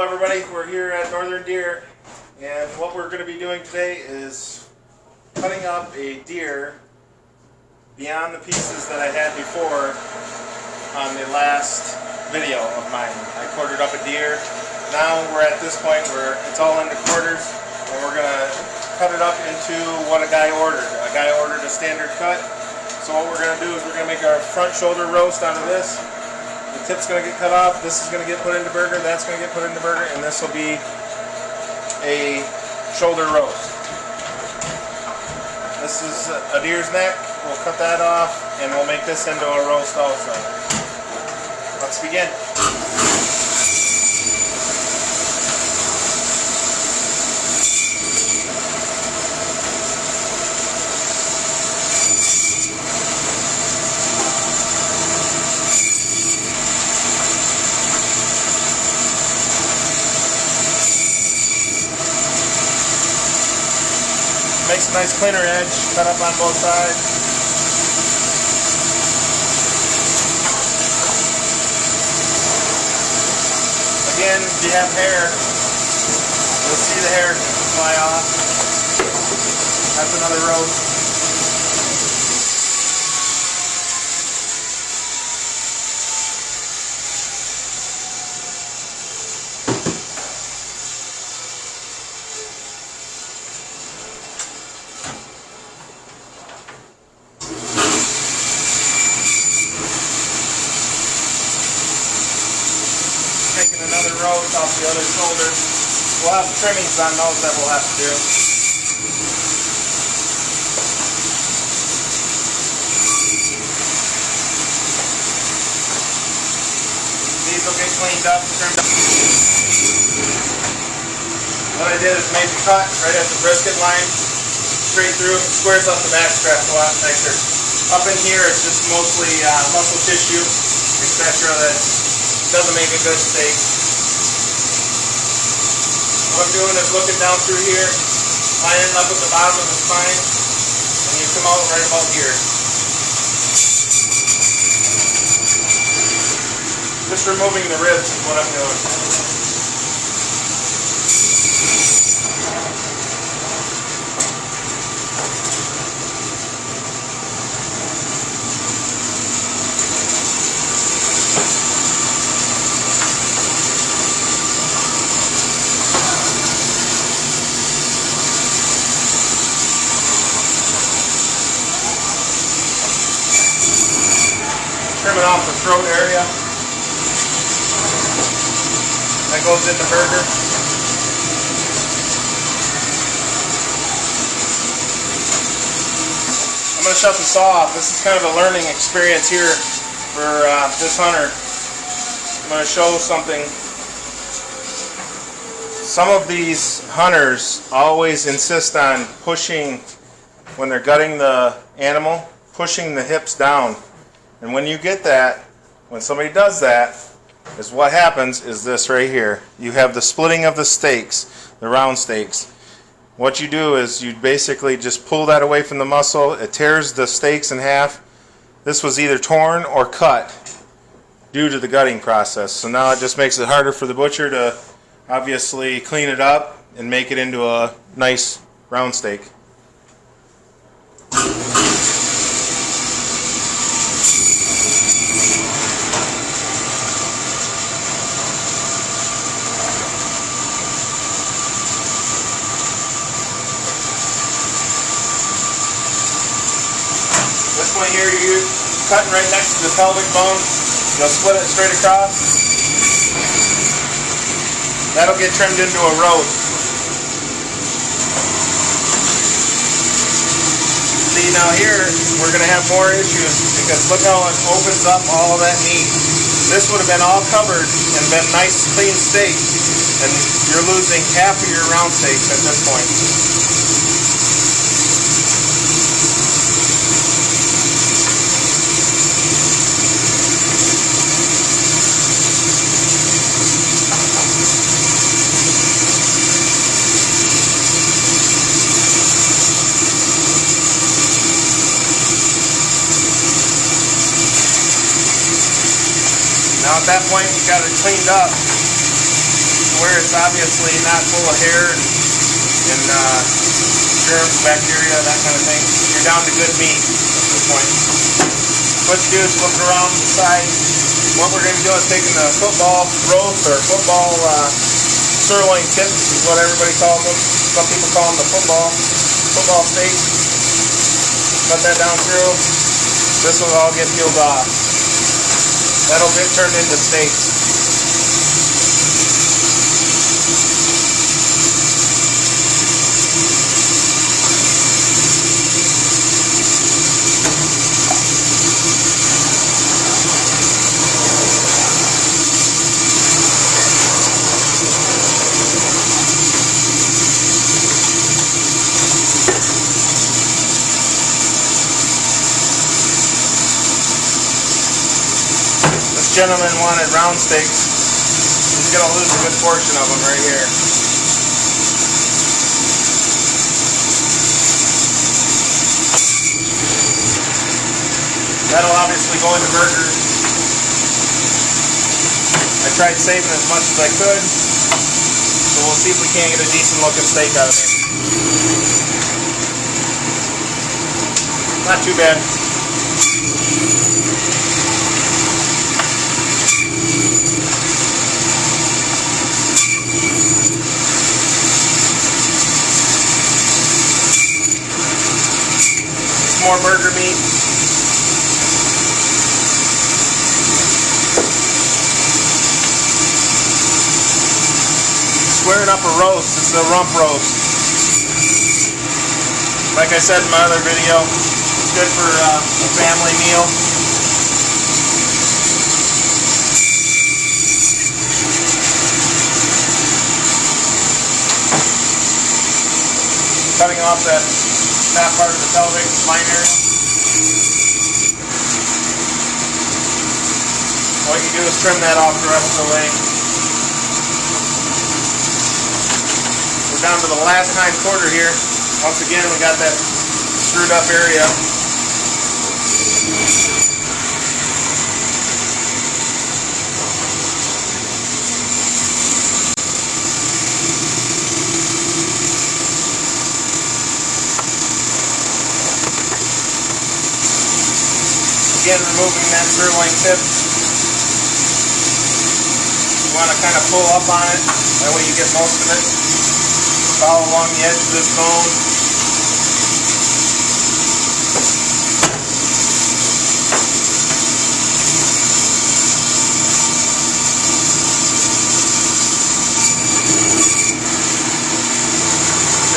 Hello everybody, we're here at Northern Deer, and what we're going to be doing today is cutting up a deer beyond the pieces that I had before on the last video of mine. I quartered up a deer. Now we're at this point where it's all into quarters, and we're going to cut it up into what a guy ordered. A guy ordered a standard cut, so what we're going to do is we're going to make our front shoulder roast out of this. The tip's going to get cut off, this is going to get put into burger, that's going to get put into burger, and this will be a shoulder roast. This is a deer's neck. We'll cut that off and we'll make this into a roast also. Let's begin. Makes a nice cleaner edge, cut up on both sides. Again, if you have hair, you'll see the hair fly off. That's another roast. Taking another roast off the other shoulder. We'll have trimmings on those that we'll have to do. These will get cleaned up, trimmed up. What I did is made the cut right at the brisket line, straight through, squares up the back straps a lot nicer. Up in here it's just mostly muscle tissue, etc. that doesn't make a good steak. What I'm doing is looking down through here, lining up at the bottom of the spine, and you come out right about here. Just removing the ribs is what I'm doing. Trimming off the throat area. That goes in the burger. I'm going to shut the saw off. This is kind of a learning experience here for this hunter. I'm going to show something. Some of these hunters always insist on pushing, when they're gutting the animal, pushing the hips down. And when you get that, when somebody does that, is what happens is this right here. You have the splitting of the steaks, the round steaks. What you do is you basically just pull that away from the muscle. It tears the steaks in half. This was either torn or cut due to the gutting process. So now it just makes it harder for the butcher to obviously clean it up and make it into a nice round steak. This one here, you're cutting right next to the pelvic bone. You'll split it straight across. That'll get trimmed into a roast. See, now here, we're going to have more issues because look how it opens up all of that meat. This would have been all covered and been nice, clean steak, and you're losing half of your round steaks at this point. Now at that point, you got it cleaned up. where it's obviously not full of hair and germs, bacteria, that kind of thing, you're down to good meat at this point. What you do is flip it around the side. What we're going to be doing is taking the football roast or football sirloin tips is what everybody calls them. Some people call them the football steak. Cut that down through. This will all get peeled off. That'll get turned into steaks. Gentleman wanted round steaks. He's going to lose a good portion of them right here. That'll obviously go into burgers. I tried saving as much as I could, so we'll see if we can't get a decent looking steak out of it. Not too bad. More burger meat. Squaring up a roast. This is a rump roast. Like I said in my other video, it's good for a family meal. Cutting off that part of the pelvic spine area. All you do is trim that off the rest of the leg. We're down to the last hind quarter here. Once again, we got that screwed up area. Again, removing that sirloin tip. You want to kind of pull up on it, that way you get most of it. Follow along the edge of this bone.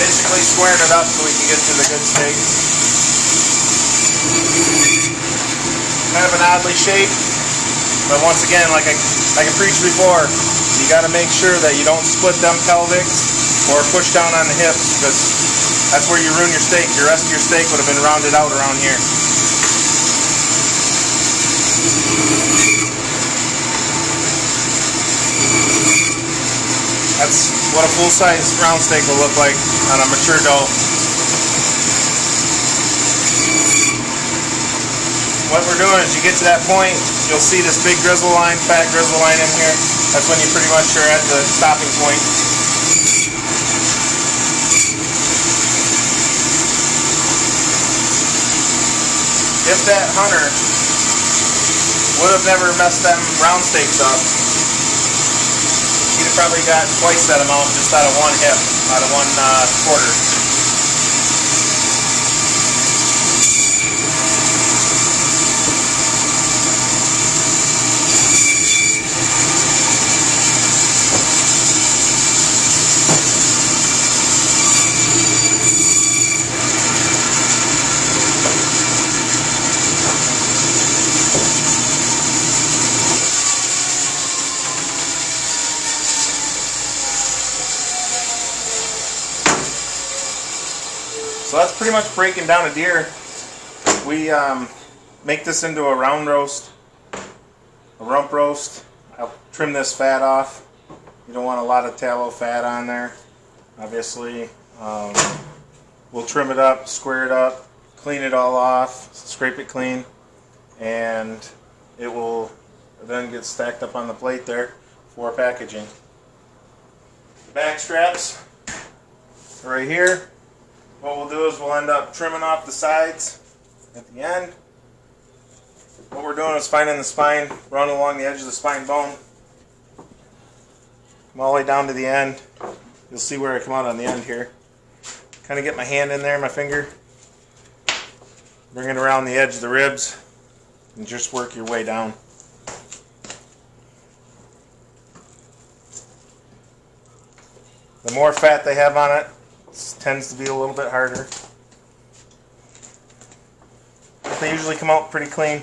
Basically squaring it up so we can get to the good steak. Kind of an oddly shaped, but once again, like I preached before, you got to make sure that you don't split them pelvics or push down on the hips, because that's where you ruin your steak. The rest of your steak would have been rounded out around here. That's what a full-size round steak will look like on a mature doe. What we're doing is you get to that point, you'll see this big grizzle line, fat grizzle line in here. That's when you pretty much are at the stopping point. If that hunter would have never messed them round steaks up, he'd have probably got twice that amount just out of one hip, out of one quarter. So that's pretty much breaking down a deer. We make this into a round roast, a rump roast. I'll trim this fat off. You don't want a lot of tallow fat on there, obviously. We'll trim it up, square it up, clean it all off, scrape it clean, and it will then get stacked up on the plate there for packaging. back straps right here. What we'll do is we'll end up trimming off the sides at the end. What we're doing is finding the spine, run along the edge of the spine bone, come all the way down to the end. You'll see where I come out on the end here. Kind of get my hand in there, my finger, bring it around the edge of the ribs, and just work your way down. The more fat they have on it, it tends to be a little bit harder. But they usually come out pretty clean.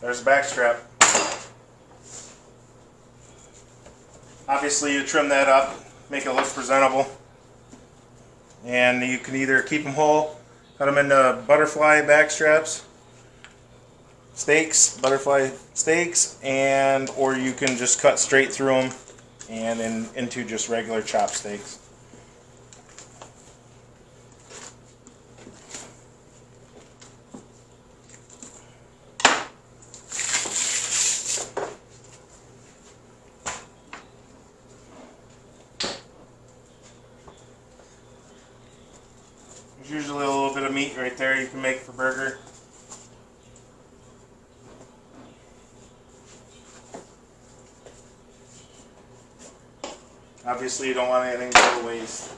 There's a back strap. Obviously you trim that up, make it look presentable. And you can either keep them whole, cut them into butterfly back straps, steaks, butterfly steaks, and or you can just cut straight through them and into just regular chopped steaks. There's usually a little bit of meat right there you can make for burger. Obviously you don't want anything to go to waste.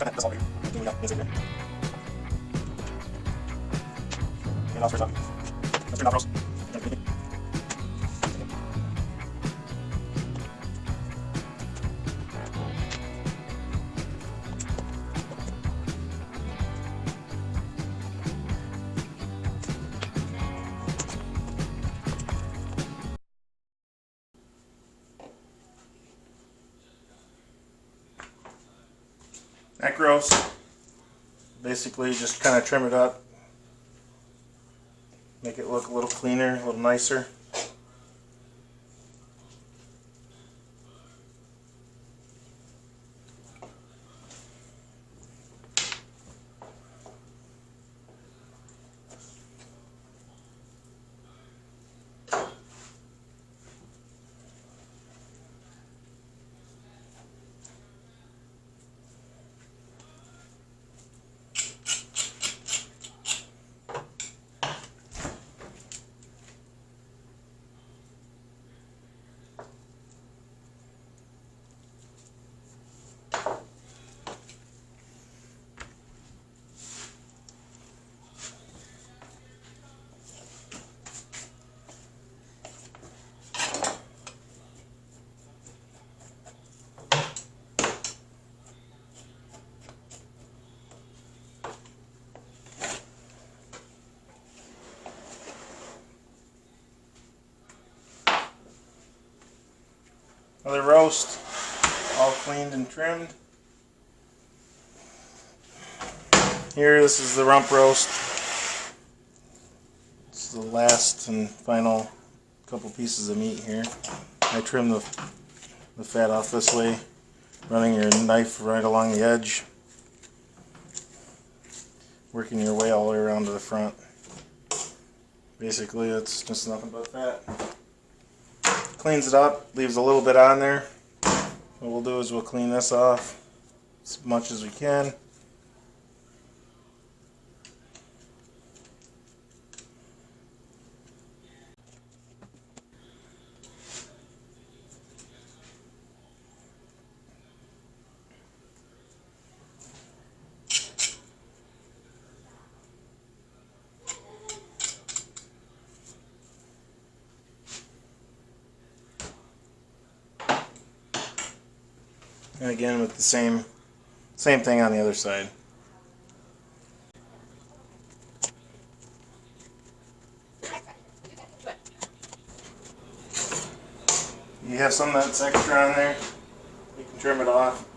That's all we do. We got this again. And I'll first up. Let's turn off roast. Neck roast. Basically just kind of trim it up. Make it look a little cleaner, a little nicer. Another roast, all cleaned and trimmed. Here, this is the rump roast. It's the last and final couple pieces of meat here. I trim the fat off this way, running your knife right along the edge, working your way all the way around to the front. Basically, it's just nothing but fat. Cleans it up, leaves a little bit on there. What we'll do is we'll clean this off as much as we can. And again with the same thing on the other side. You have some that's extra on there, you can trim it off.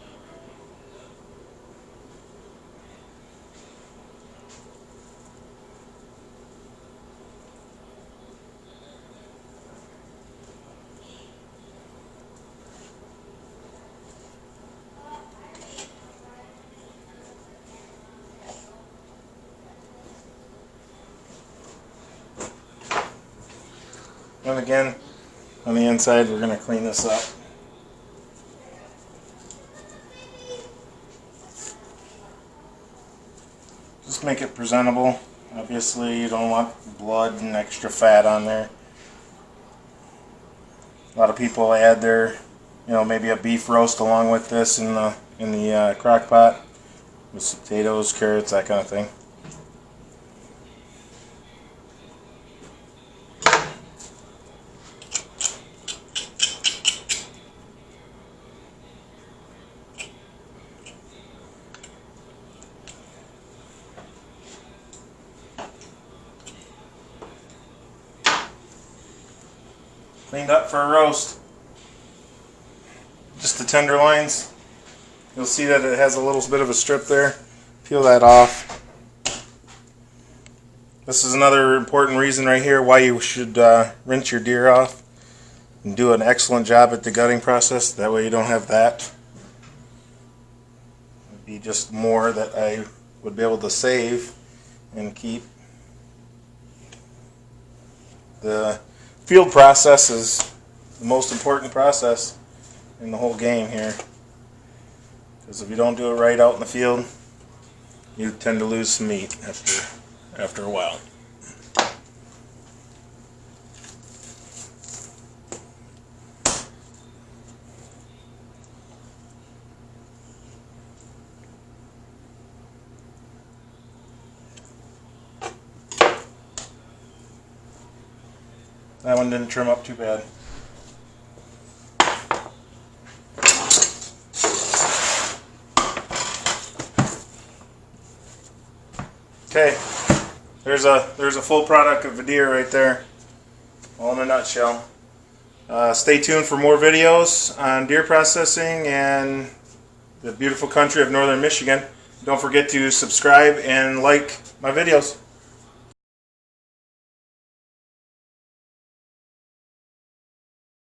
And again, on the inside, we're going to clean this up. Just make it presentable. Obviously, you don't want blood and extra fat on there. A lot of people add their, maybe a beef roast along with this in the crock pot with potatoes, carrots, that kind of thing. Cleaned up for a roast. Just the tenderloins. You'll see that it has a little bit of a strip there. Peel that off. This is another important reason right here why you should rinse your deer off and do an excellent job at the gutting process. That way you don't have that. It'd be just more that I would be able to save and keep. The field process is the most important process in the whole game here, because if you don't do it right out in the field, you tend to lose some meat after a while. That one didn't trim up too bad. Okay, there's a full product of a deer right there, all in a nutshell. Stay tuned for more videos on deer processing and the beautiful country of northern Michigan. Don't forget to subscribe and like my videos.